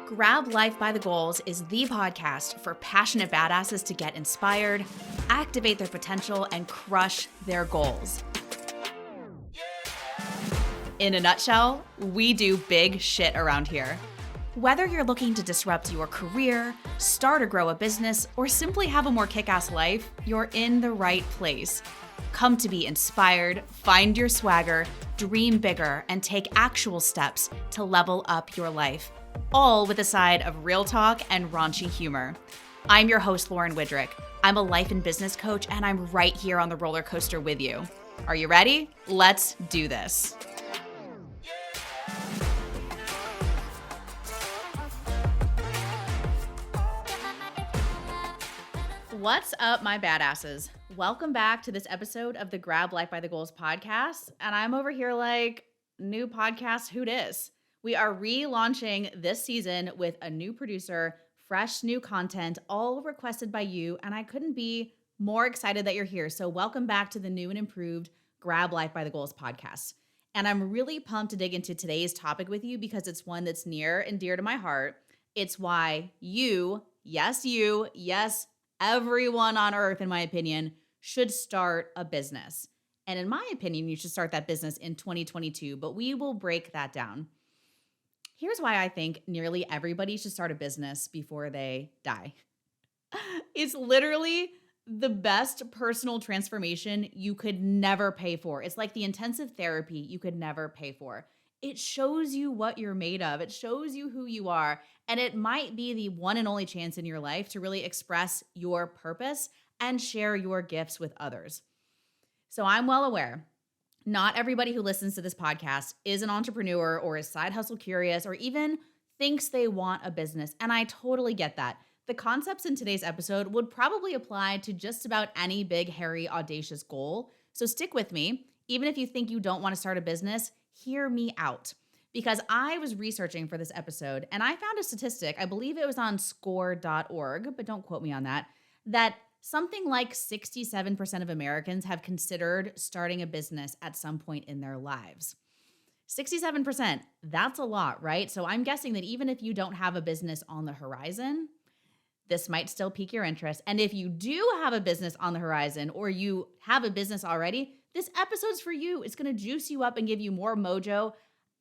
Grab Life by the Goals is the podcast for passionate badasses to get inspired, activate their potential, and crush their goals. In a nutshell, we do big shit around here. Whether you're looking to disrupt your career, start or grow a business, or simply have a more kick-ass life, you're in the right place. Come to be inspired, find your swagger, dream bigger, and take actual steps to level up your life. All with a side of real talk and raunchy humor. I'm your host, Lauren Widrick. I'm a life and business coach, and I'm right here on the roller coaster with you. Are you ready? Let's do this. What's up, my badasses? Welcome back to this episode of the Grab Life by the Goals podcast. And I'm over here like, new podcast, who dis? We are relaunching this season with a new producer, fresh new content, all requested by you. And I couldn't be more excited that you're here. So welcome back to the new and improved Grab Life by the Goals podcast. And I'm really pumped to dig into today's topic with you because it's one that's near and dear to my heart. It's why you, everyone on earth, in my opinion, should start a business. And in my opinion, you should start that business in 2022, but we will break that down. Here's why I think nearly everybody should start a business before they die. It's literally the best personal transformation you could never pay for. It's like the intensive therapy you could never pay for. It shows you what you're made of. It shows you who you are. And it might be the one and only chance in your life to really express your purpose and share your gifts with others. So I'm well aware, not everybody who listens to this podcast is an entrepreneur or is side hustle curious or even thinks they want a business. And I totally get that. The concepts in today's episode would probably apply to just about any big, hairy, audacious goal. So stick with me. Even if you think you don't want to start a business, hear me out. Because I was researching for this episode and I found a statistic, I believe it was on score.org, but don't quote me on that something like 67% of Americans have considered starting a business at some point in their lives. 67%, that's a lot, right? So I'm guessing that even if you don't have a business on the horizon, this might still pique your interest. And if you do have a business on the horizon or you have a business already, this episode's for you. It's going to juice you up and give you more mojo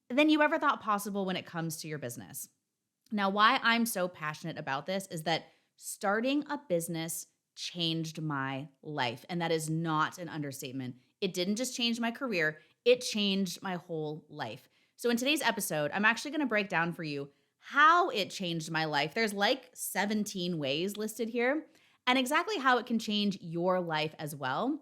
than you ever thought possible when it comes to your business. Now, why I'm so passionate about this is that starting a business changed my life. And that is not an understatement. It didn't just change my career, it changed my whole life. So in today's episode, I'm actually going to break down for you how it changed my life. There's like 17 ways listed here, and exactly how it can change your life as well.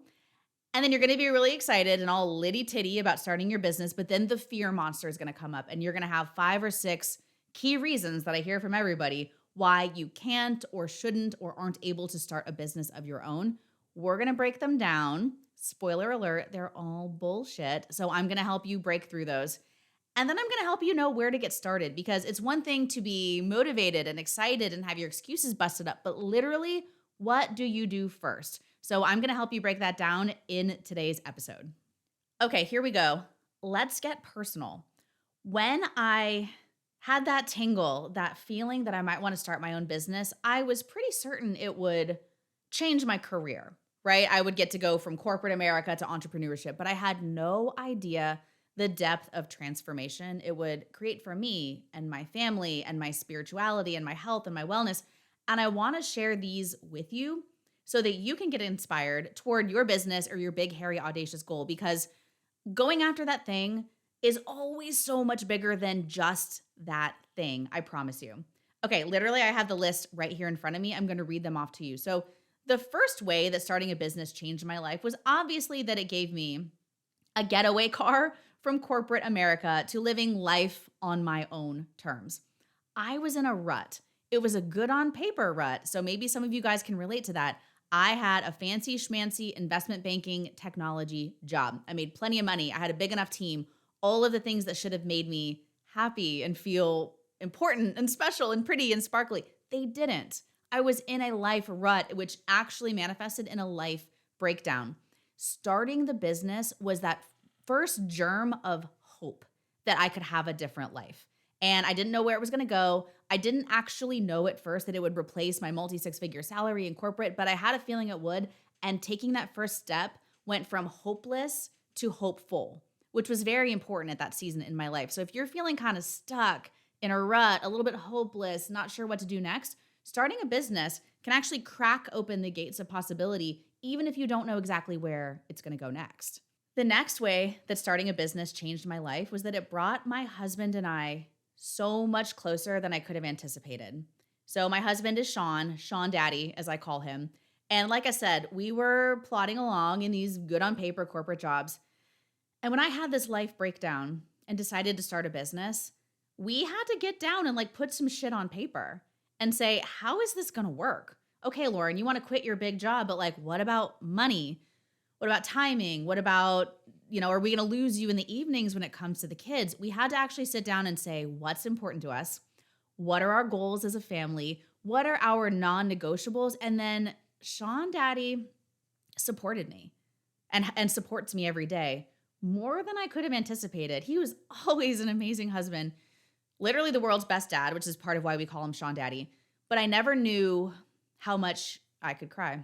And then you're going to be really excited and all litty titty about starting your business, but then the fear monster is going to come up and you're going to have 5 or 6 key reasons that I hear from everybody why you can't or shouldn't or aren't able to start a business of your own. We're going to break them down. Spoiler alert, they're all bullshit. So I'm going to help you break through those. And then I'm going to help you know where to get started, because it's one thing to be motivated and excited and have your excuses busted up, but literally, what do you do first? So I'm going to help you break that down in today's episode. Okay, here we go. Let's get personal. When I had that tingle, that feeling that I might want to start my own business, I was pretty certain it would change my career, right? I would get to go from corporate America to entrepreneurship, but I had no idea the depth of transformation it would create for me and my family and my spirituality and my health and my wellness. And I want to share these with you so that you can get inspired toward your business or your big, hairy, audacious goal, because going after that thing is always so much bigger than just that thing, I promise you. Okay, literally, I have the list right here in front of me. I'm going to read them off to you. So the first way that starting a business changed my life was obviously that it gave me a getaway car from corporate America to living life on my own terms. I was in a rut. It was a good on paper rut, so maybe some of you guys can relate to that. I had a fancy schmancy investment banking technology job. I made plenty of money. I had a big enough team. All of the things that should have made me happy and feel important and special and pretty and sparkly, they didn't. I was in a life rut, which actually manifested in a life breakdown. Starting the business was that first germ of hope that I could have a different life. And I didn't know where it was going to go. I didn't actually know at first that it would replace my multi-six-figure salary in corporate, but I had a feeling it would. And taking that first step went from hopeless to hopeful, which was very important at that season in my life. So if you're feeling kind of stuck in a rut, a little bit hopeless, not sure what to do next, starting a business can actually crack open the gates of possibility, even if you don't know exactly where it's going to go next. The next way that starting a business changed my life was that it brought my husband and I so much closer than I could have anticipated. So my husband is Sean Daddy, as I call him. And like I said, we were plodding along in these good on paper corporate jobs. And when I had this life breakdown and decided to start a business, we had to get down and like put some shit on paper and say, how is this going to work? Okay, Lauren, you want to quit your big job, but like, what about money? What about timing? What about, are we going to lose you in the evenings when it comes to the kids? We had to actually sit down and say, what's important to us? What are our goals as a family? What are our non-negotiables? And then Sean Daddy supported me and supports me every day more than I could have anticipated. He was always an amazing husband, literally the world's best dad, which is part of why we call him Sean Daddy. But I never knew how much I could cry.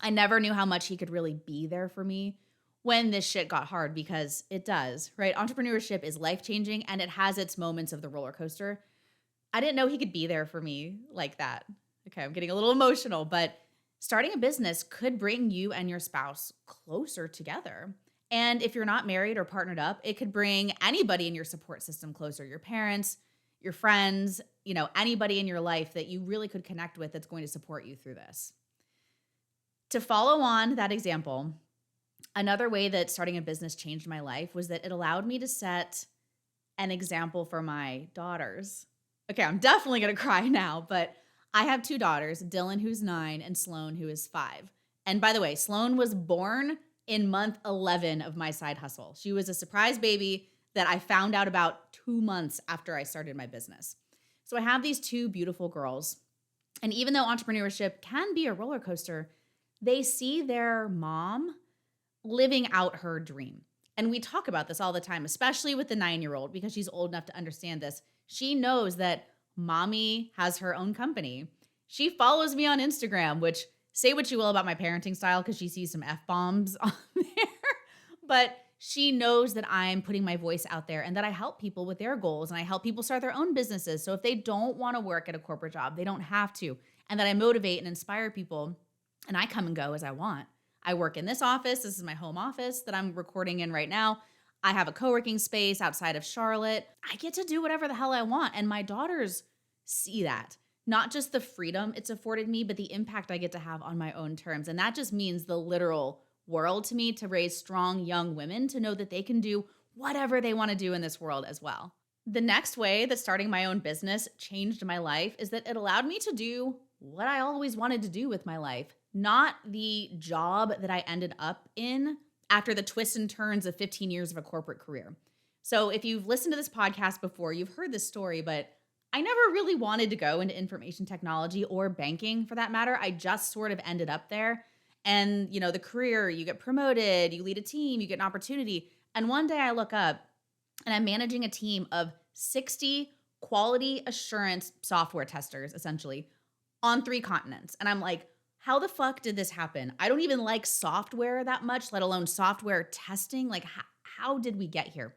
I never knew how much he could really be there for me when this shit got hard, because it does, right? Entrepreneurship is life-changing and it has its moments of the roller coaster. I didn't know he could be there for me like that. Okay, I'm getting a little emotional, but starting a business could bring you and your spouse closer together. And if you're not married or partnered up, it could bring anybody in your support system closer, your parents, your friends, anybody in your life that you really could connect with that's going to support you through this. To follow on that example, another way that starting a business changed my life was that it allowed me to set an example for my daughters. Okay, I'm definitely going to cry now, but I have two daughters, Dylan, who's 9, and Sloan, who is 5. And by the way, Sloan was born in month 11 of my side hustle. She was a surprise baby that I found out about 2 months after I started my business. So I have these two beautiful girls. And even though entrepreneurship can be a roller coaster, they see their mom living out her dream. And we talk about this all the time, especially with the 9-year-old, because she's old enough to understand this. She knows that mommy has her own company. She follows me on Instagram, which, say what you will about my parenting style, because she sees some F-bombs on there. But she knows that I'm putting my voice out there and that I help people with their goals and I help people start their own businesses. So if they don't want to work at a corporate job, they don't have to. And that I motivate and inspire people, and I come and go as I want. I work in this office. This is my home office that I'm recording in right now. I have a co-working space outside of Charlotte. I get to do whatever the hell I want. And my daughters see that. Not just the freedom it's afforded me, but the impact I get to have on my own terms. And that just means the literal world to me, to raise strong young women to know that they can do whatever they want to do in this world as well. The next way that starting my own business changed my life is that it allowed me to do what I always wanted to do with my life, not the job that I ended up in after the twists and turns of 15 years of a corporate career. So if you've listened to this podcast before, you've heard this story, but I never really wanted to go into information technology or banking for that matter. I just sort of ended up there. And, the career, you get promoted, you lead a team, you get an opportunity. And one day I look up and I'm managing a team of 60 quality assurance software testers, essentially, on 3 continents. And I'm like, how the fuck did this happen? I don't even like software that much, let alone software testing. Like, how did we get here?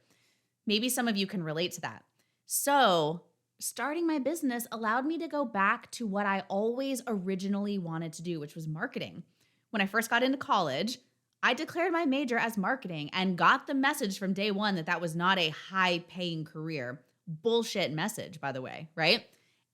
Maybe some of you can relate to that. So starting my business allowed me to go back to what I always originally wanted to do, which was marketing. When I first got into college, I declared my major as marketing and got the message from day one that that was not a high-paying career. Bullshit message, by the way, right?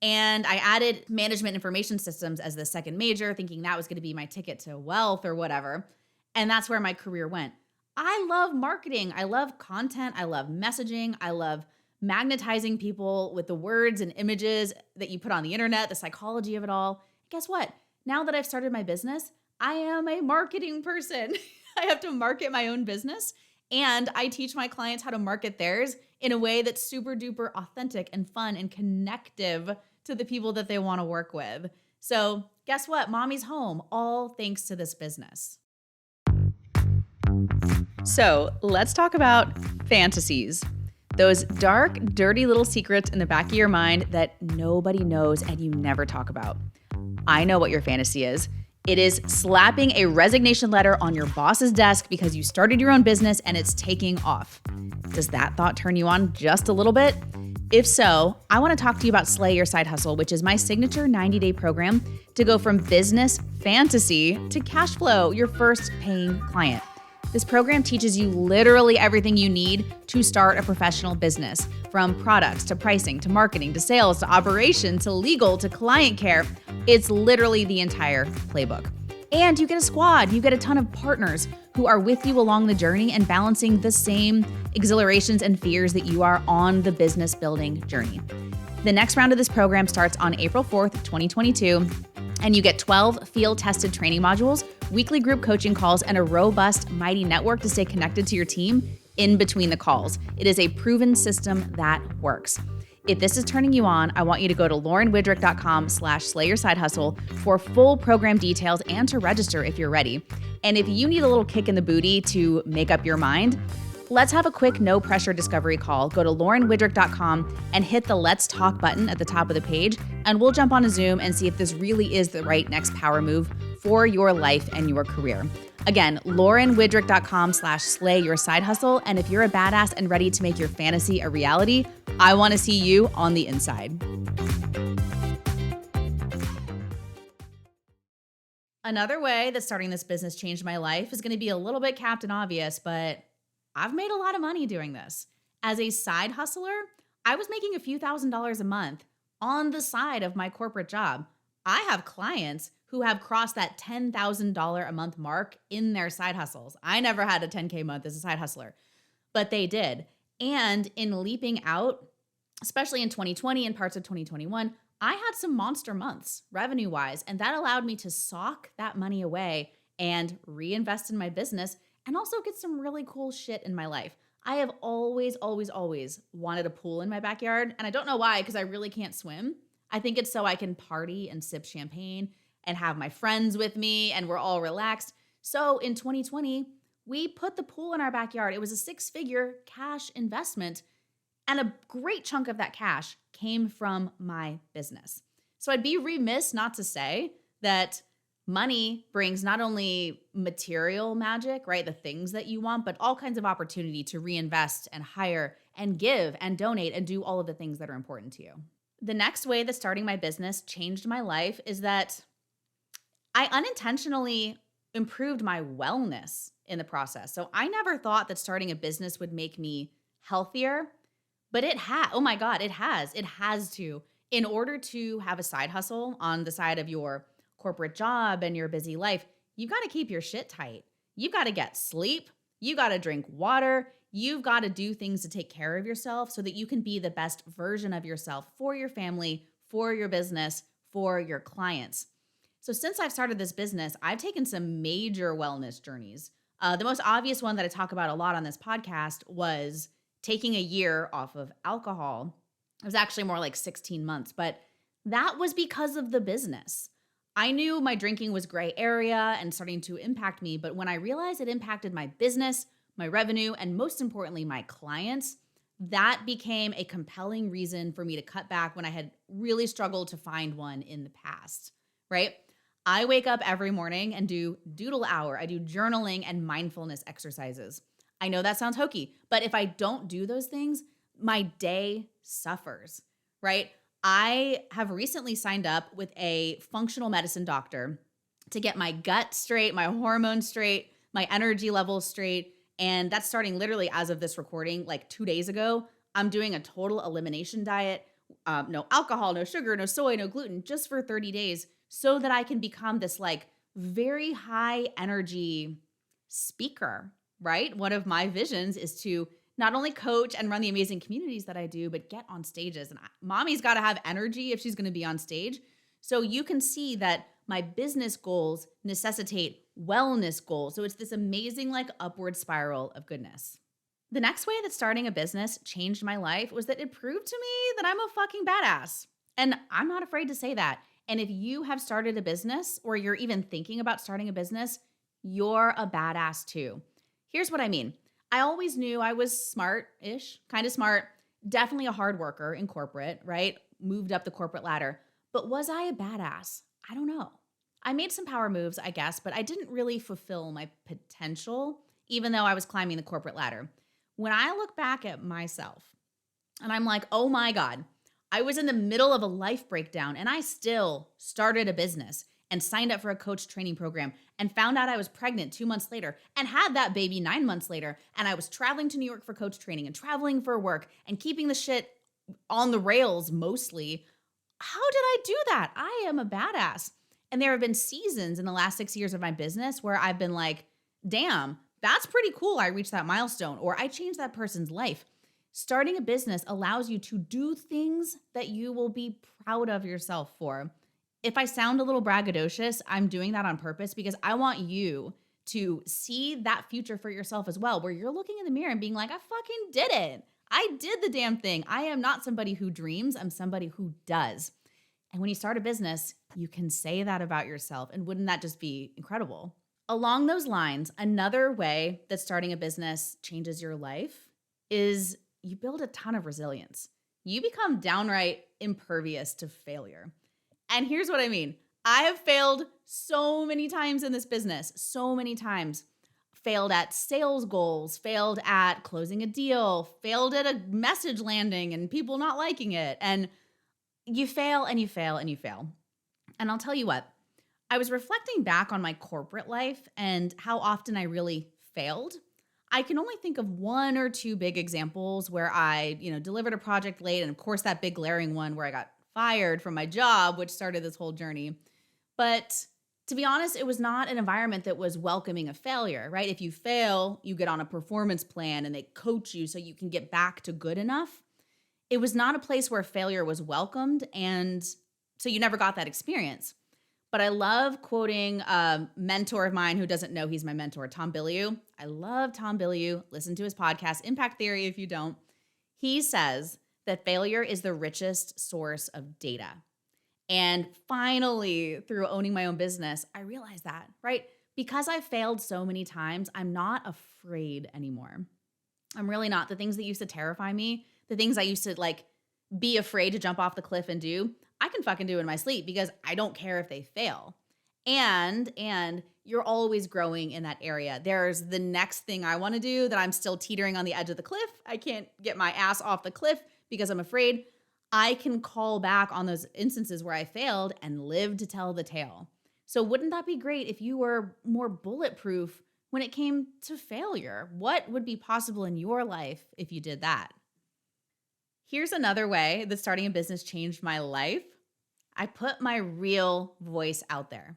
And I added management information systems as the second major, thinking that was going to be my ticket to wealth or whatever. And that's where my career went. I love marketing. I love content. I love messaging. I love magnetizing people with the words and images that you put on the internet, the psychology of it all. Guess what? Now that I've started my business, I am a marketing person. I have to market my own business, and I teach my clients how to market theirs in a way that's super duper authentic and fun and connective to the people that they want to work with. So guess what? Mommy's home, all thanks to this business. So let's talk about fantasies. Those dark, dirty little secrets in the back of your mind that nobody knows and you never talk about. I know what your fantasy is. It is slapping a resignation letter on your boss's desk because you started your own business and it's taking off. Does that thought turn you on just a little bit? If so, I want to talk to you about Slay Your Side Hustle, which is my signature 90-day program to go from business fantasy to cash flow, your first paying client. This program teaches you literally everything you need to start a professional business, from products to pricing to marketing to sales to operations to legal to client care. It's literally the entire playbook. And you get a squad, you get a ton of partners who are with you along the journey and balancing the same exhilarations and fears that you are on the business building journey. The next round of this program starts on April 4th, 2022, and you get 12 field-tested training modules, weekly group coaching calls, and a robust, mighty network to stay connected to your team in between the calls. It is a proven system that works. If this is turning you on, I want you to go to laurenwidrick.com/slayyoursidehustle for full program details and to register if you're ready. And if you need a little kick in the booty to make up your mind, let's have a quick no-pressure discovery call. Go to laurenwidrick.com and hit the Let's Talk button at the top of the page, and we'll jump on a Zoom and see if this really is the right next power move for your life and your career. Again, laurenwidrick.com/slayyoursidehustle. And if you're a badass and ready to make your fantasy a reality, I want to see you on the inside. Another way that starting this business changed my life is going to be a little bit Captain Obvious, but I've made a lot of money doing this. As a side hustler, I was making a few $1,000s a month on the side of my corporate job. I have clients who have crossed that $10,000 a month mark in their side hustles. I never had a 10K month as a side hustler, but they did. And in leaping out, especially in 2020 and parts of 2021, I had some monster months revenue-wise, and that allowed me to sock that money away and reinvest in my business and also get some really cool shit in my life. I have always wanted a pool in my backyard, and I don't know why, because I really can't swim. I think it's so I can party and sip champagne and have my friends with me, and we're all relaxed. So in 2020, we put the pool in our backyard. It was a 6-figure cash investment, and a great chunk of that cash came from my business. So I'd be remiss not to say that money brings not only material magic, right, the things that you want, but all kinds of opportunity to reinvest and hire and give and donate and do all of the things that are important to you. The next way that starting my business changed my life is that I unintentionally improved my wellness in the process. So I never thought that starting a business would make me healthier, but it has. Oh my God, it has. It has to. In order to have a side hustle on the side of your corporate job and your busy life, you've got to keep your shit tight. You've got to get sleep. You got to drink water. You've got to do things to take care of yourself so that you can be the best version of yourself for your family, for your business, for your clients. So since I've started this business, I've taken some major wellness journeys. The most obvious one that I talk about a lot on this podcast was taking a year off of alcohol. It was actually more like 16 months, but that was because of the business. I knew my drinking was gray area and starting to impact me, but when I realized it impacted my business, my revenue, and most importantly, my clients, that became a compelling reason for me to cut back when I had really struggled to find one in the past, right? I wake up every morning and do doodle hour. I do journaling and mindfulness exercises. I know that sounds hokey, but if I don't do those things, my day suffers, right? I have recently signed up with a functional medicine doctor to get my gut straight, my hormones straight, my energy levels straight. And that's starting literally as of this recording, like 2 days ago. I'm doing a total elimination diet, no alcohol, no sugar, no soy, no gluten, just for 30 days so that I can become this like very high energy speaker, right? One of my visions is to not only coach and run the amazing communities that I do, but get on stages. And mommy's got to have energy if she's going to be on stage. So you can see that my business goals necessitate wellness goals. So it's this amazing like upward spiral of goodness. The next way that starting a business changed my life was that it proved to me that I'm a fucking badass. And I'm not afraid to say that. And if you have started a business or you're even thinking about starting a business, you're a badass too. Here's what I mean. I always knew I was smart-ish, kind of smart, definitely a hard worker in corporate, right? Moved up the corporate ladder. But was I a badass? I don't know. I made some power moves, I guess, but I didn't really fulfill my potential, even though I was climbing the corporate ladder. When I look back at myself and I'm like, oh my God, I was in the middle of a life breakdown and I still started a business and signed up for a coach training program and found out I was pregnant 2 months later and had that baby 9 months later. And I was traveling to New York for coach training and traveling for work and keeping the shit on the rails mostly. How did I do that? I am a badass. And there have been seasons in the last 6 years of my business where I've been like, damn, that's pretty cool. I reached that milestone or I changed that person's life. Starting a business allows you to do things that you will be proud of yourself for. If I sound a little braggadocious, I'm doing that on purpose because I want you to see that future for yourself as well, where you're looking in the mirror and being like, I fucking did it. I did the damn thing. I am not somebody who dreams. I'm somebody who does. And when you start a business, you can say that about yourself. And wouldn't that just be incredible? Along those lines, another way that starting a business changes your life is you build a ton of resilience. You become downright impervious to failure. And here's what I mean. I have failed so many times in this business, so many times. Failed at sales goals, failed at closing a deal, failed at a message landing and people not liking it. And you fail and you fail and you fail. And I'll tell you what, I was reflecting back on my corporate life and how often I really failed. I can only think of one or two big examples where I, delivered a project late. And of course, that big glaring one where I got fired from my job, which started this whole journey. But to be honest, it was not an environment that was welcoming of failure, right? If you fail, you get on a performance plan and they coach you so you can get back to good enough. It was not a place where failure was welcomed. And so you never got that experience. But I love quoting a mentor of mine who doesn't know he's my mentor, Tom Bilyeu. I love Tom Bilyeu. Listen to his podcast, Impact Theory, if you don't. He says that failure is the richest source of data. And finally, through owning my own business, I realized that, right? Because I failed so many times, I'm not afraid anymore. I'm really not. The things that used to terrify me, the things I used to be afraid to jump off the cliff and do, I can fucking do in my sleep because I don't care if they fail. And you're always growing in that area. There's the next thing I want to do that I'm still teetering on the edge of the cliff. I can't get my ass off the cliff because I'm afraid. I can call back on those instances where I failed and live to tell the tale. So wouldn't that be great if you were more bulletproof when it came to failure? What would be possible in your life if you did that? Here's another way that starting a business changed my life. I put my real voice out there.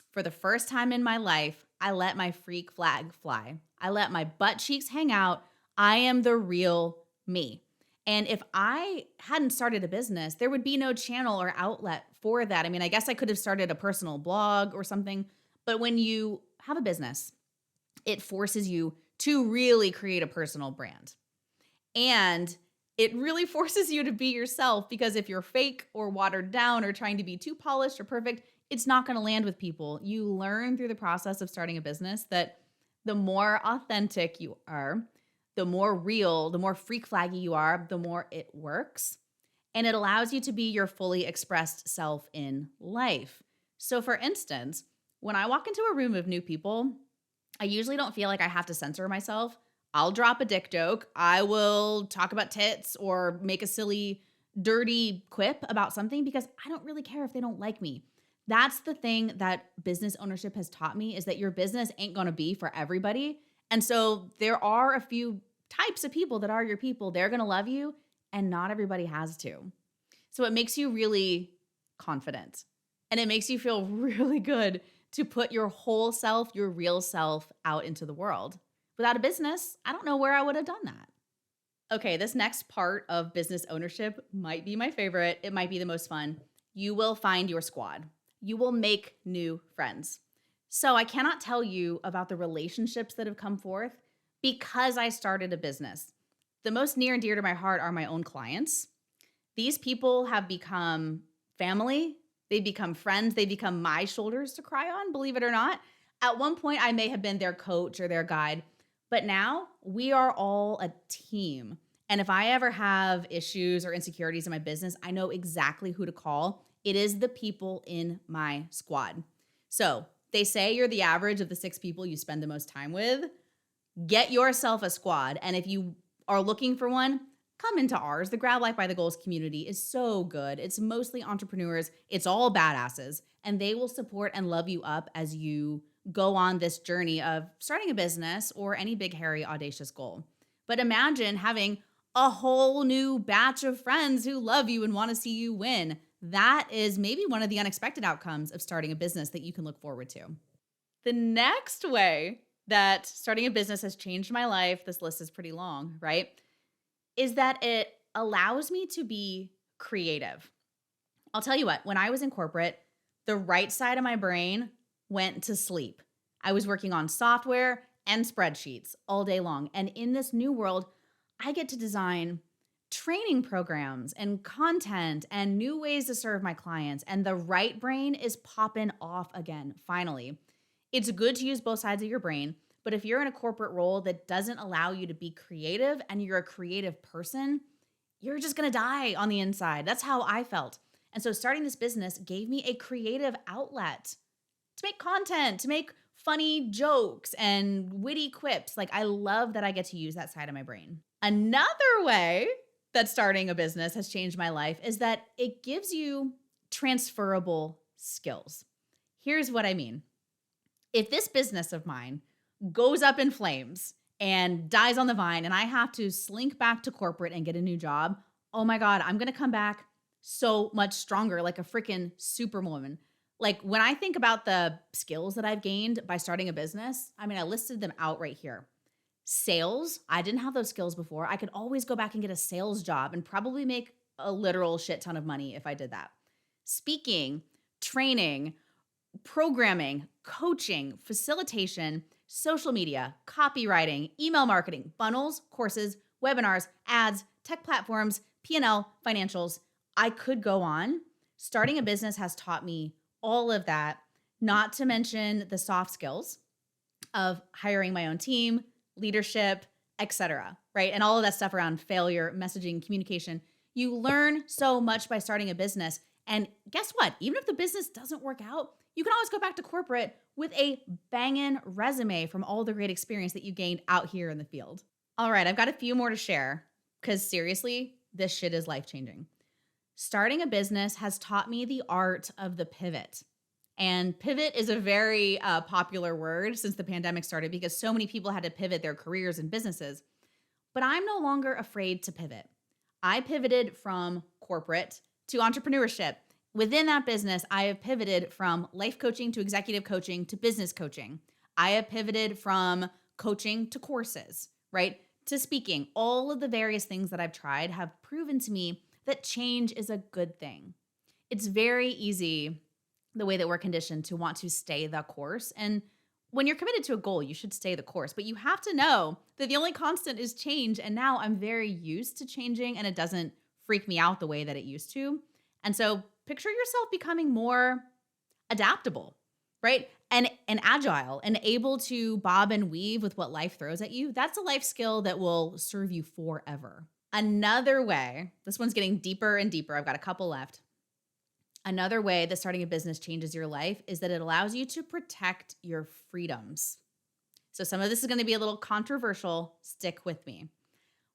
For the first time in my life, I let my freak flag fly. I let my butt cheeks hang out. I am the real me. And if I hadn't started a business, there would be no channel or outlet for that. I mean, I guess I could have started a personal blog or something. But when you have a business, it forces you to really create a personal brand. And it really forces you to be yourself, because if you're fake or watered down or trying to be too polished or perfect, it's not going to land with people. You learn through the process of starting a business that the more authentic you are, the more real, the more freak flaggy you are, the more it works. And it allows you to be your fully expressed self in life. So for instance, when I walk into a room of new people, I usually don't feel like I have to censor myself. I'll drop a dick joke. I will talk about tits or make a silly, dirty quip about something because I don't really care if they don't like me. That's the thing that business ownership has taught me, is that your business ain't going to be for everybody. And so there are a few types of people that are your people. They're going to love you, and not everybody has to. So it makes you really confident, and it makes you feel really good to put your whole self, your real self, out into the world. Without a business, I don't know where I would have done that. Okay, this next part of business ownership might be my favorite. It might be the most fun. You will find your squad. You will make new friends. So I cannot tell you about the relationships that have come forth because I started a business. The most near and dear to my heart are my own clients. These people have become family. They become friends. They become my shoulders to cry on, believe it or not. At one point, I may have been their coach or their guide, But now we are all a team. And if I ever have issues or insecurities in my business, I know exactly who to call. It is the people in my squad. So they say you're the average of the 6 people you spend the most time with. Get yourself a squad. And if you are looking for one, come into ours. The Grab Life by the Goals community is so good. It's mostly entrepreneurs, it's all badasses, and they will support and love you up as you go on this journey of starting a business or any big, hairy, audacious goal. But imagine having a whole new batch of friends who love you and want to see you win. That is maybe one of the unexpected outcomes of starting a business that you can look forward to. The next way that starting a business has changed my life, this list is pretty long, right? Is that it allows me to be creative. I'll tell you what, when I was in corporate, the right side of my brain went to sleep. I was working on software and spreadsheets all day long. And in this new world, I get to design training programs and content and new ways to serve my clients. And the right brain is popping off again, finally. It's good to use both sides of your brain, but if you're in a corporate role that doesn't allow you to be creative and you're a creative person, you're just gonna die on the inside. That's how I felt. And so starting this business gave me a creative outlet to make content, to make funny jokes and witty quips. Like, I love that I get to use that side of my brain. Another way that starting a business has changed my life is that it gives you transferable skills. Here's what I mean. If this business of mine goes up in flames and dies on the vine and I have to slink back to corporate and get a new job, oh my God, I'm going to come back so much stronger, like a freaking superwoman. Like, when I think about the skills that I've gained by starting a business, I mean, I listed them out right here. Sales, I didn't have those skills before. I could always go back and get a sales job and probably make a literal shit ton of money if I did that. Speaking, training, programming, coaching, facilitation, social media, copywriting, email marketing, funnels, courses, webinars, ads, tech platforms, P&L, financials. I could go on. Starting a business has taught me all of that, not to mention the soft skills of hiring my own team, leadership, etc., right? And all of that stuff around failure, messaging, communication. You learn so much by starting a business. And guess what? Even if the business doesn't work out, you can always go back to corporate with a banging resume from all the great experience that you gained out here in the field. All right, I've got a few more to share because seriously, this shit is life-changing. Starting a business has taught me the art of the pivot. And pivot is a very popular word since the pandemic started because so many people had to pivot their careers and businesses. But I'm no longer afraid to pivot. I pivoted from corporate to entrepreneurship. Within that business, I have pivoted from life coaching to executive coaching to business coaching. I have pivoted from coaching to courses, right? To speaking. All of the various things that I've tried have proven to me that change is a good thing. It's very easy, the way that we're conditioned, to want to stay the course. And when you're committed to a goal, you should stay the course. But you have to know that the only constant is change. And now I'm very used to changing and it doesn't freak me out the way that it used to. And so picture yourself becoming more adaptable, right? And agile and able to bob and weave with what life throws at you. That's a life skill that will serve you forever. Another way, this one's getting deeper and deeper. I've got a couple left. Another way that starting a business changes your life is that it allows you to protect your freedoms. So some of this is going to be a little controversial. Stick with me.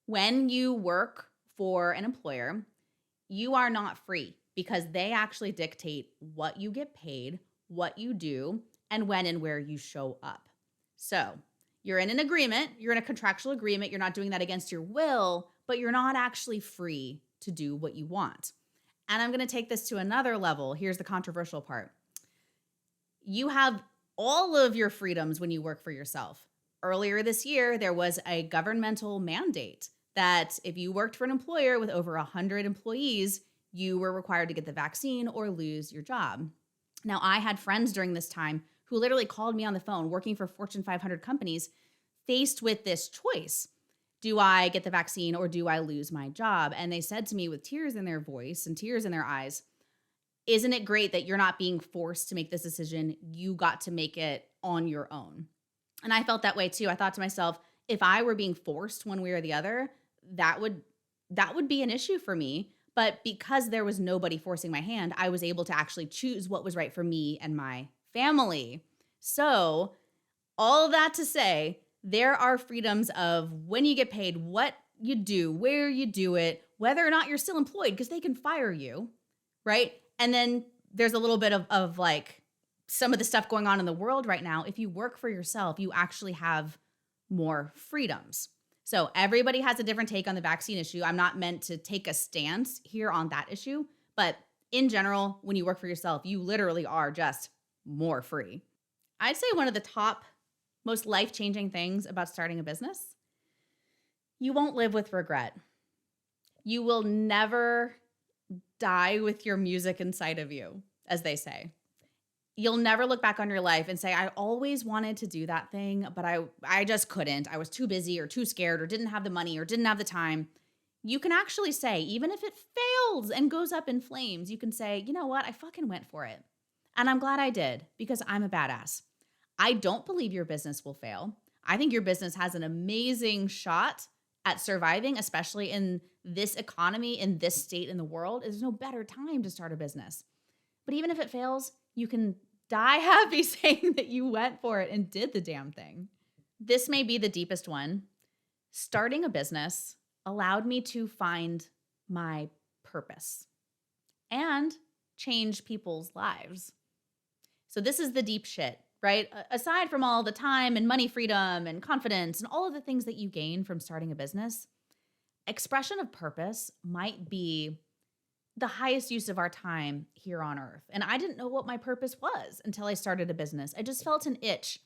When you work for an employer, you are not free because they actually dictate what you get paid, what you do, and when and where you show up. So you're in an agreement, you're in a contractual agreement, you're not doing that against your will, but you're not actually free to do what you want. And I'm going to take this to another level. Here's the controversial part. You have all of your freedoms when you work for yourself. Earlier this year, there was a governmental mandate that if you worked for an employer with over 100 employees, you were required to get the vaccine or lose your job. Now, I had friends during this time who literally called me on the phone working for Fortune 500 companies faced with this choice. Do I get the vaccine or do I lose my job? And they said to me with tears in their voice and tears in their eyes, isn't it great that you're not being forced to make this decision? You got to make it on your own. And I felt that way too. I thought to myself, If I were being forced one way or the other, that would that would be an issue for me. But because there was nobody forcing my hand, I was able to actually choose what was right for me and my family. So, all of that to say, there are freedoms of when you get paid, what you do, where you do it, whether or not you're still employed, because they can fire you, right? And then there's a little bit of like some of the stuff going on in the world right now. If you work for yourself, you actually have more freedoms. So everybody has a different take on the vaccine issue. I'm not meant to take a stance here on that issue, but in general, when you work for yourself, you literally are just more free. I'd say one of the top most life-changing things about starting a business, you won't live with regret. You will never die with your music inside of you, as they say. You'll never look back on your life and say, I always wanted to do that thing, but I just couldn't. I was too busy or too scared or didn't have the money or didn't have the time. You can actually say, even if it fails and goes up in flames, you can say, you know what? I fucking went for it. And I'm glad I did because I'm a badass. I don't believe your business will fail. I think your business has an amazing shot at surviving, especially in this economy, in this state in the world. There's no better time to start a business. But even if it fails, you can die happy saying that you went for it and did the damn thing. This may be the deepest one. Starting a business allowed me to find my purpose and change people's lives. So this is the deep shit, right? Aside from all the time and money freedom and confidence and all of the things that you gain from starting a business, expression of purpose might be the highest use of our time here on earth. And I didn't know what my purpose was until I started a business. I just felt an itch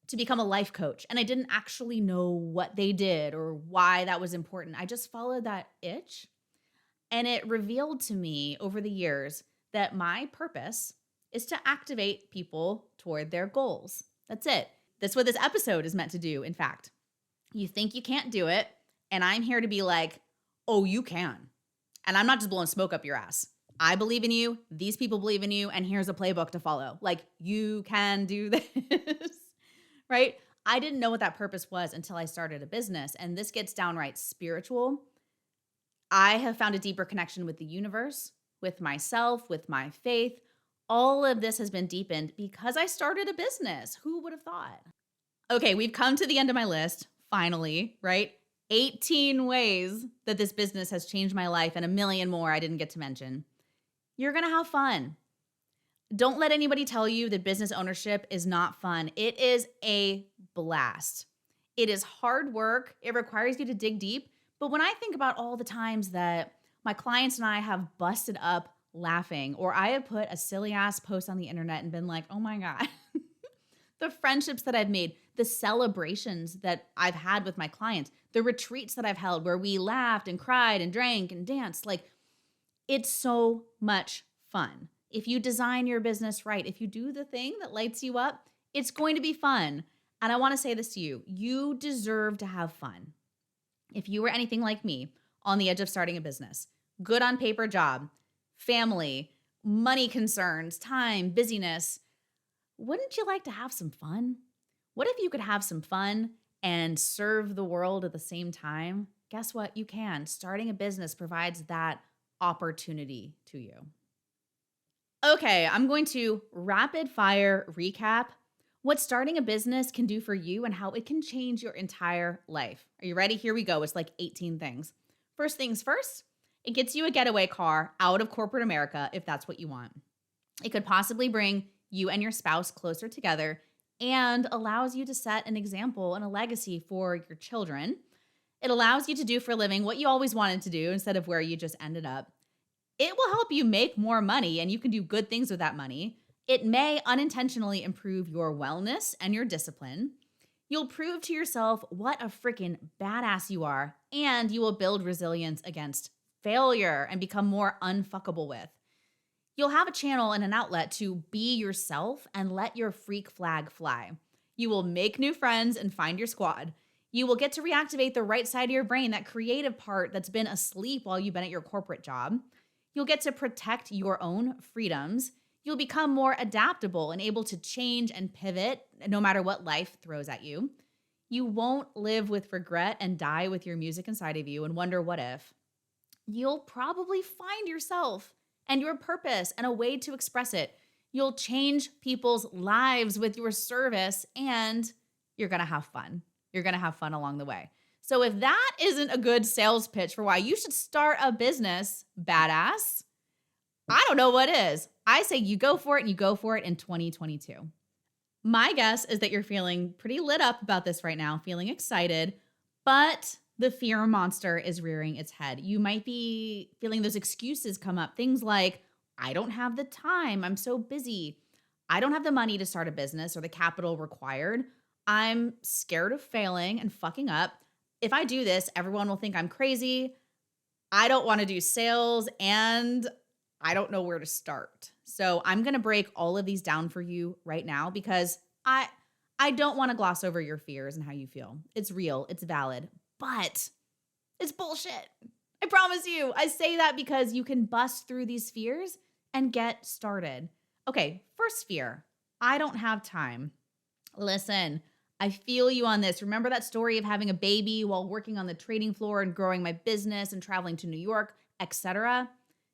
to become a life coach. And I didn't actually know what they did or why that was important. I just followed that itch. And it revealed to me over the years that my purpose is to activate people toward their goals. That's it. That's what this episode is meant to do, in fact. You think you can't do it, and I'm here to be like, oh, you can. And I'm not just blowing smoke up your ass. I believe in you. These people believe in you. And here's a playbook to follow. Like, you can do this, right? I didn't know what that purpose was until I started a business. And this gets downright spiritual. I have found a deeper connection with the universe, with myself, with my faith. All of this has been deepened because I started a business. Who would have thought? Okay, we've come to the end of my list, finally, right? 18 ways that this business has changed my life and a million more I didn't get to mention. You're going to have fun. Don't let anybody tell you that business ownership is not fun. It is a blast. It is hard work. It requires you to dig deep. But when I think about all the times that my clients and I have busted up laughing, or I have put a silly ass post on the internet and been like, oh my God, the friendships that I've made, the celebrations that I've had with my clients, the retreats that I've held where we laughed and cried and drank and danced, like it's so much fun. If you design your business right, if you do the thing that lights you up, it's going to be fun. And I want to say this to you, you deserve to have fun. If you were anything like me, on the edge of starting a business, good on paper job, family, money concerns, time, busyness, wouldn't you like to have some fun? What if you could have some fun and serve the world at the same time? Guess what? You can. Starting a business provides that opportunity to you. Okay, I'm going to rapid fire recap what starting a business can do for you and how it can change your entire life. Are you ready? Here we go. It's like 18 things. First things first, it gets you a getaway car out of corporate America if that's what you want. It could possibly bring you and your spouse closer together and allows you to set an example and a legacy for your children. It allows you to do for a living what you always wanted to do instead of where you just ended up. It will help you make more money and you can do good things with that money. It may unintentionally improve your wellness and your discipline. You'll prove to yourself what a freaking badass you are, and you will build resilience against failure and become more unfuckable with. You'll have a channel and an outlet to be yourself and let your freak flag fly. You will make new friends and find your squad. You will get to reactivate the right side of your brain, that creative part that's been asleep while you've been at your corporate job. You'll get to protect your own freedoms. You'll become more adaptable and able to change and pivot no matter what life throws at you. You won't live with regret and die with your music inside of you and wonder what if. You'll probably find yourself and your purpose and a way to express it. You'll change people's lives with your service, and you're going to have fun. You're going to have fun along the way. So if that isn't a good sales pitch for why you should start a business, badass, I don't know what is. I say you go for it, and you go for it in 2022. My guess is that you're feeling pretty lit up about this right now, feeling excited, but the fear monster is rearing its head. You might be feeling those excuses come up. Things like, I don't have the time. I'm so busy. I don't have the money to start a business or the capital required. I'm scared of failing and fucking up. If I do this, everyone will think I'm crazy. I don't want to do sales, and I don't know where to start. So I'm going to break all of these down for you right now because I don't want to gloss over your fears and how you feel. It's real. It's valid. But it's bullshit. I promise you. I say that because you can bust through these fears and get started. Okay, first fear. I don't have time. Listen, I feel you on this. Remember that story of having a baby while working on the trading floor and growing my business and traveling to New York, etc.?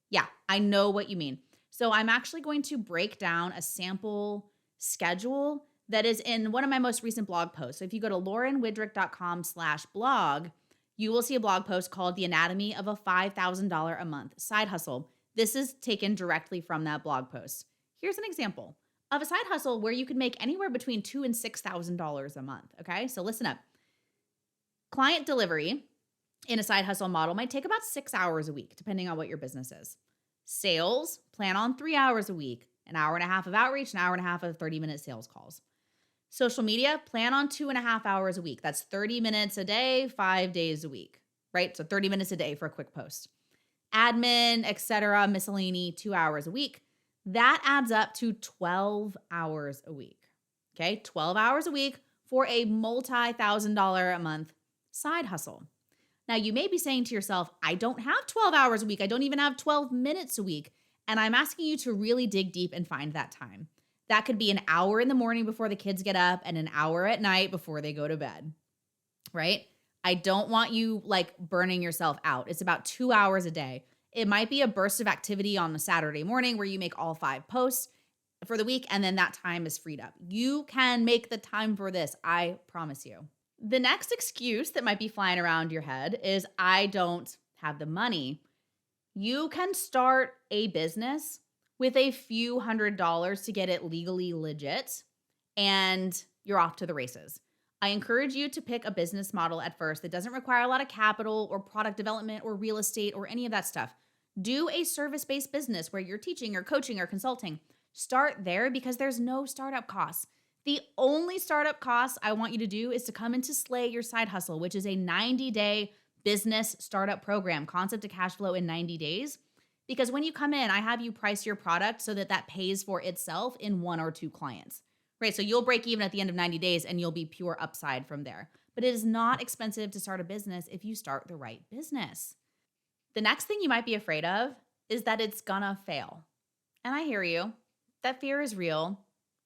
Yeah, I know what you mean. So I'm actually going to break down a sample schedule that is in one of my most recent blog posts. So if you go to laurenwidrick.com/blog, you will see a blog post called The Anatomy of a $5,000 a Month Side Hustle. This is taken directly from that blog post. Here's an example of a side hustle where you could make anywhere between $2,000 and $6,000 a month. Okay, so listen up. Client delivery in a side hustle model might take about 6 hours a week, depending on what your business is. Sales, plan on 3 hours a week, an hour and a half of outreach, an hour and a half of 30-minute sales calls. Social media, plan on 2.5 hours a week. That's 30 minutes a day, 5 days a week, right? So 30 minutes a day for a quick post. Admin, etc., miscellany, 2 hours a week. That adds up to 12 hours a week, okay? 12 hours a week for a multi-$1,000 a month side hustle. Now, you may be saying to yourself, I don't have 12 hours a week. I don't even have 12 minutes a week. And I'm asking you to really dig deep and find that time. That could be an hour in the morning before the kids get up and an hour at night before they go to bed, right? I don't want you like burning yourself out. It's about 2 hours a day. It might be a burst of activity on a Saturday morning where you make all 5 posts for the week, and then that time is freed up. You can make the time for this, I promise you. The next excuse that might be flying around your head is, I don't have the money. You can start a business with a few $100s to get it legally legit, and you're off to the races. I encourage you to pick a business model at first that doesn't require a lot of capital or product development or real estate or any of that stuff. Do a service-based business where you're teaching or coaching or consulting. Start there because there's no startup costs. The only startup costs I want you to do is to come into Slay Your Side Hustle, which is a 90-day business startup program, concept to cash flow in 90 days. Because when you come in, I have you price your product so that that pays for itself in 1 or 2 clients, right? So you'll break even at the end of 90 days and you'll be pure upside from there. But it is not expensive to start a business if you start the right business. The next thing you might be afraid of is that it's gonna fail. And I hear you. That fear is real.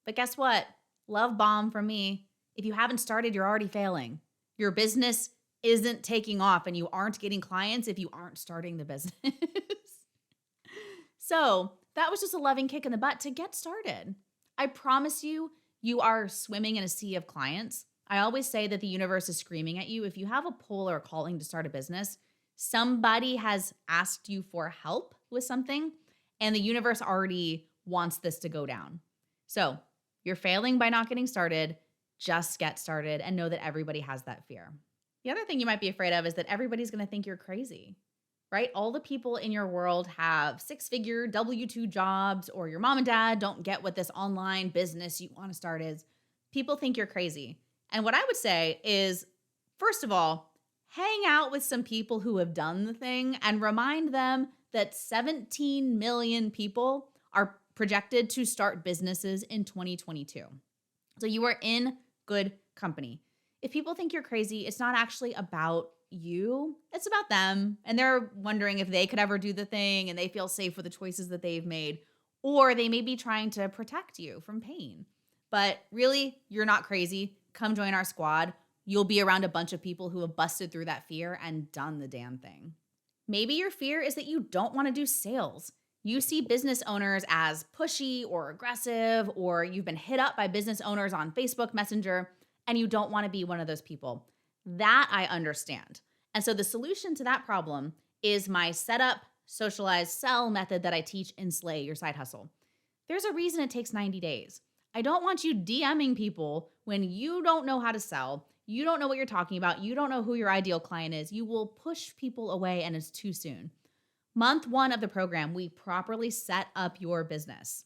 But guess what? Love bomb from me. If you haven't started, you're already failing. Your business isn't taking off and you aren't getting clients if you aren't starting the business. So that was just a loving kick in the butt to get started. I promise you, you are swimming in a sea of clients. I always say that the universe is screaming at you. If you have a pull or a calling to start a business, somebody has asked you for help with something, and the universe already wants this to go down. So you're failing by not getting started. Just get started and know that everybody has that fear. The other thing you might be afraid of is that everybody's going to think you're crazy, right? All the people in your world have 6-figure W-2 jobs, or your mom and dad don't get what this online business you want to start is. People think you're crazy. And what I would say is, first of all, hang out with some people who have done the thing and remind them that 17 million people are projected to start businesses in 2022. So you are in good company. If people think you're crazy, it's not actually about you. It's about them. And they're wondering if they could ever do the thing and they feel safe with the choices that they've made. Or they may be trying to protect you from pain. But really, you're not crazy. Come join our squad. You'll be around a bunch of people who have busted through that fear and done the damn thing. Maybe your fear is that you don't want to do sales. You see business owners as pushy or aggressive, or you've been hit up by business owners on Facebook Messenger, and you don't want to be one of those people. That I understand. And so the solution to that problem is my setup, socialize, sell method that I teach in Slay Your Side Hustle. There's a reason it takes 90 days. I don't want you DMing people when you don't know how to sell, you don't know what you're talking about, you don't know who your ideal client is. You will push people away and it's too soon. Month 1 of the program, we properly set up your business.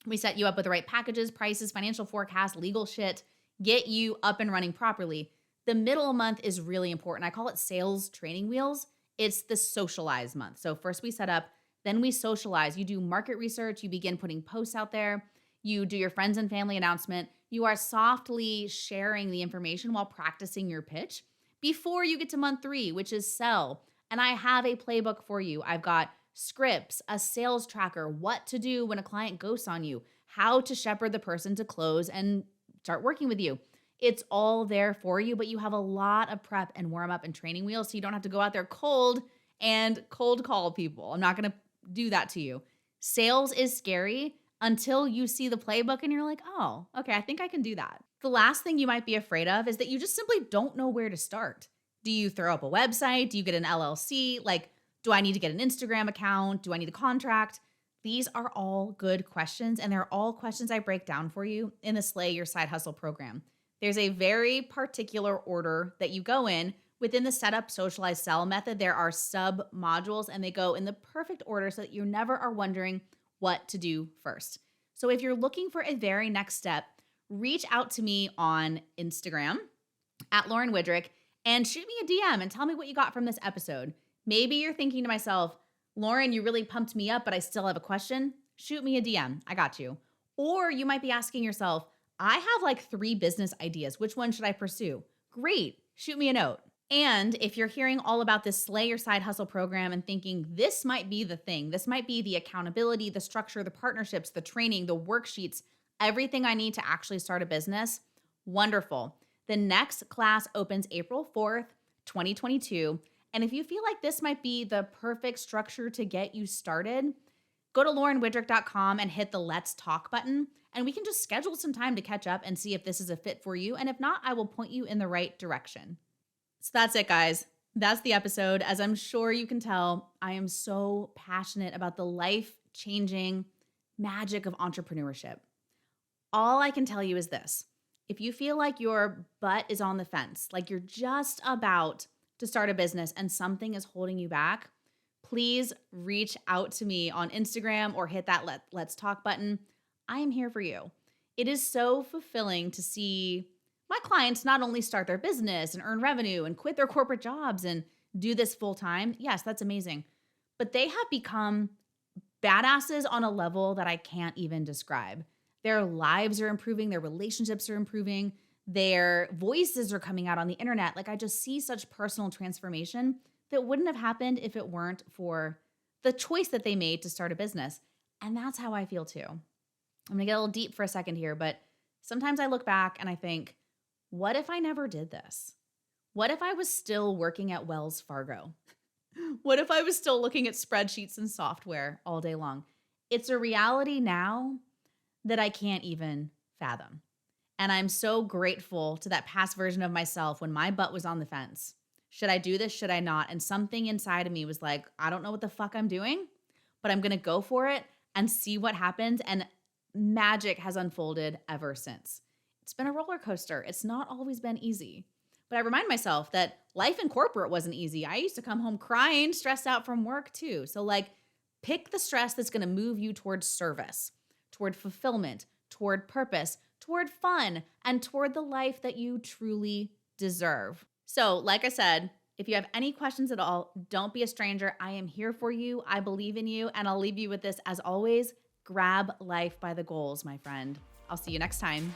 We set you up with the right packages, prices, financial forecasts, legal shit, get you up and running properly. The middle month is really important. I call it sales training wheels. It's the socialize month. So first we set up, then we socialize. You do market research. You begin putting posts out there. You do your friends and family announcement. You are softly sharing the information while practicing your pitch before you get to month 3, which is sell. And I have a playbook for you. I've got scripts, a sales tracker, what to do when a client ghosts on you, how to shepherd the person to close and start working with you. It's all there for you, but you have a lot of prep and warm up and training wheels so you don't have to go out there cold and cold call people. I'm not going to do that to you. Sales is scary until you see the playbook and you're like, oh, okay, I think I can do that. The last thing you might be afraid of is that you just simply don't know where to start. Do you throw up a website? Do you get an LLC? Like, do I need to get an Instagram account? Do I need a contract? These are all good questions, and they're all questions I break down for you in the Slay Your Side Hustle program. There's a very particular order that you go in. Within the setup, socialize, sell method, there are sub modules and they go in the perfect order so that you never are wondering what to do first. So if you're looking for a very next step, reach out to me on Instagram at Lauren Widrick and shoot me a DM and tell me what you got from this episode. Maybe you're thinking to myself, Lauren, you really pumped me up, but I still have a question. Shoot me a DM. I got you. Or you might be asking yourself, I have like 3 business ideas. Which one should I pursue? Great. Shoot me a note. And if you're hearing all about this Slay Your Side Hustle program and thinking this might be the thing, this might be the accountability, the structure, the partnerships, the training, the worksheets, everything I need to actually start a business, wonderful. The next class opens April 4th, 2022. And if you feel like this might be the perfect structure to get you started, go to laurenwidrick.com and hit the Let's Talk button, and we can just schedule some time to catch up and see if this is a fit for you. And if not, I will point you in the right direction. So that's it, guys. That's the episode. As I'm sure you can tell, I am so passionate about the life-changing magic of entrepreneurship. All I can tell you is this. If you feel like your butt is on the fence, like you're just about to start a business and something is holding you back, please reach out to me on Instagram or hit that Let's Talk button. I am here for you. It is so fulfilling to see my clients not only start their business and earn revenue and quit their corporate jobs and do this full time. Yes, that's amazing. But they have become badasses on a level that I can't even describe. Their lives are improving. Their relationships are improving. Their voices are coming out on the internet. Like I just see such personal transformation that wouldn't have happened if it weren't for the choice that they made to start a business. And that's how I feel too. I'm going to get a little deep for a second here, but sometimes I look back and I think, what if I never did this? What if I was still working at Wells Fargo? What if I was still looking at spreadsheets and software all day long? It's a reality now that I can't even fathom. And I'm so grateful to that past version of myself when my butt was on the fence. Should I do this? Should I not? And something inside of me was like, I don't know what the fuck I'm doing, but I'm going to go for it and see what happens. And magic has unfolded ever since. It's been a roller coaster. It's not always been easy. But I remind myself that life in corporate wasn't easy. I used to come home crying, stressed out from work too. So like pick the stress that's going to move you towards service, toward fulfillment, toward purpose, toward fun, and toward the life that you truly deserve. So like I said, if you have any questions at all, don't be a stranger. I am here for you. I believe in you. And I'll leave you with this as always. Grab life by the goals, my friend. I'll see you next time.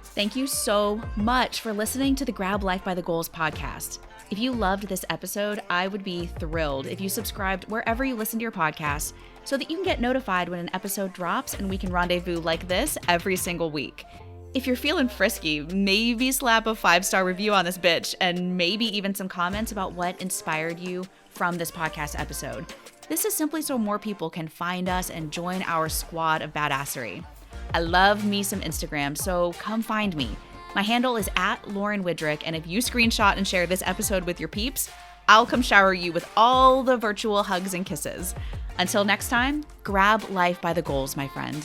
Thank you so much for listening to the Grab Life by the Goals podcast. If you loved this episode, I would be thrilled if you subscribed wherever you listen to your podcasts so that you can get notified when an episode drops and we can rendezvous like this every single week. If you're feeling frisky, maybe slap a 5-star review on this bitch and maybe even some comments about what inspired you from this podcast episode. This is simply so more people can find us and join our squad of badassery. I love me some Instagram, so come find me. My handle is @LaurenWidrick, and if you screenshot and share this episode with your peeps, I'll come shower you with all the virtual hugs and kisses. Until next time, grab life by the goals, my friend.